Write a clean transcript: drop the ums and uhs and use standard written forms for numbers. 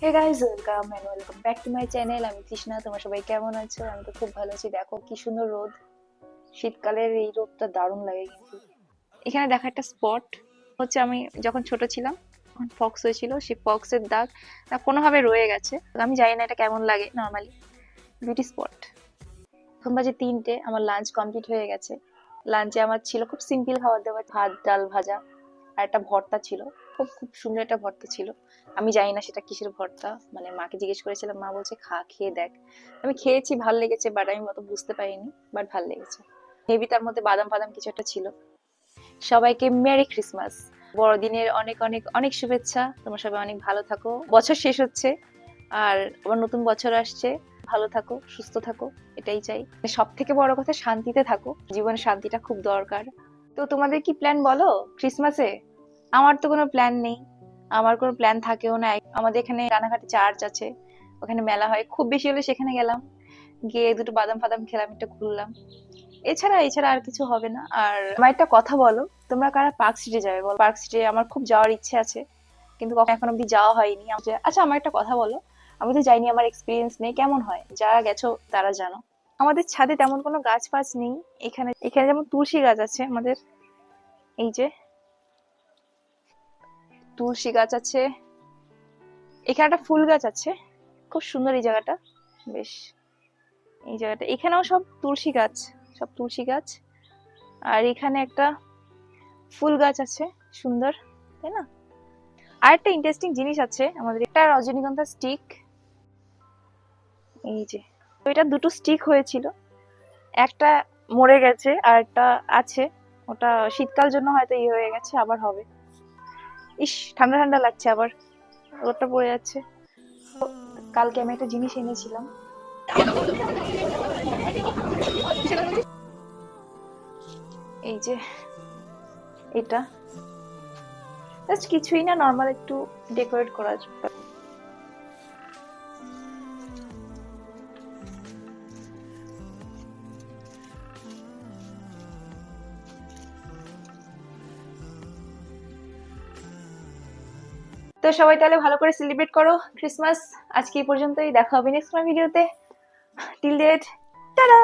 Hey guys, welcome and welcome back to my channel. আমি তৃষ্ণা। তোমরা সবাই কেমন আছো? আমি তো খুব ভালো আছি। দেখো কি সুন্দর রোদ। শীতকালের এই রোদটা দারুণ লাগে কিন্তু। এখানে দেখা একটা স্পট হচ্ছে, আমি যখন ছোট ছিলাম তখন পক্স হয়েছিল, সেই পক্সের দাগ কোনোভাবে রয়ে গেছে। আমি জানি না এটা কেমন লাগে নর্মালি। Beauty spot. এখন বাজে 3টে, আমার লাঞ্চ কমপ্লিট হয়ে গেছে। লাঞ্চে আমার ছিল খুব সিম্পল খাবার দাবার, ভাত ডাল ভাজা আর একটা ভর্তা ছিল। খুব খুব সুন্দর একটা ভর্তা ছিল। আমি জানি না সেটা কিসের ভর্তা, মানে মাকে জিজ্ঞেস করেছিলাম, মা বলছে খা, খেয়ে দেখ। আমি খেয়েছি, ভাল লেগেছে, বাট আমি অত বুঝতে পারিনি, বাট ভাল লেগেছে। মেবি তার মধ্যে বাদাম ফাদাম কিছু একটা ছিল। সবাইকে মেরি ক্রিসমাস, বড়দিনের অনেক অনেক অনেক শুভেচ্ছা। তোমরা সবাই অনেক ভালো থাকো। বছর শেষ হচ্ছে আর আবার নতুন বছর আসছে। ভালো থাকো, সুস্থ থাকো, এটাই চাই। সব থেকে বড় কথা, শান্তিতে থাকো। জীবনে শান্তিটা খুব দরকার। তো তোমাদের কি প্ল্যান বলো ক্রিসমাসে? আমার তো কোনো প্ল্যান নেই। আমার কোনো প্ল্যান থাকেও না। আমাদের এখানে রানাঘাটে চার্চ আছে, ওখানে মেলা হয়, খুব বেশি হলে সেখানে গেলাম, গিয়ে দুটো বাদাম ফাদাম খেলাম, একটু ঘুরলাম। এছাড়া এছাড়া আর কিছু হবে না। আর আমার একটা কথা বলো, তোমরা কারা পার্ক স্ট্রিটে যাবে বলো? পার্ক স্ট্রিটে আমার খুব যাওয়ার ইচ্ছে আছে, কিন্তু কখন এখন অব্দি যাওয়া হয়নি। আচ্ছা, আমার একটা কথা বলো, আমি তো যাইনি, আমার এক্সপিরিয়েন্স নেই, কেমন হয়? যারা গেছো তারা জানো। আমাদের ছাদে তেমন কোনো গাছ ফাছ নেই। এখানে এখানে যেমন তুলসী গাছ আছে আমাদের, এই যে তুলসী গাছ আছে, এখানে একটা ফুল গাছ আছে, খুব সুন্দর এই জায়গাটা, বেশ। এই জায়গাটা এখানেও সব তুলসী গাছ, সব তুলসী গাছ। আর এখানে একটা ফুল গাছ আছে, সুন্দর, তাই না? আর একটা ইন্টারেস্টিং জিনিস আছে আমাদের, একটা রজনীগন্ধা স্টিক, এই যে। তো এটা দুটো স্টিক হয়েছিল, একটা মরে গেছে আর একটা আছে। ওটা শীতকাল জন্য হয়তো ইয়ে হয়ে গেছে, আবার হবে। ইস, ঠান্ডা ঠান্ডা লাগছে, আবার রোদটা পড়ে যাচ্ছে। কালকে আমি একটা জিনিস এনেছিলাম, এই যে এটা জাস্ট কিছুই না, নর্মাল একটু ডেকোরেট করার জন্য। তো সবাই তাহলে ভালো করে সেলিব্রেট করো ক্রিসমাস। আজকে এই পর্যন্তই, দেখা হবে নেক্সট ভিডিওতে। Till date, tata.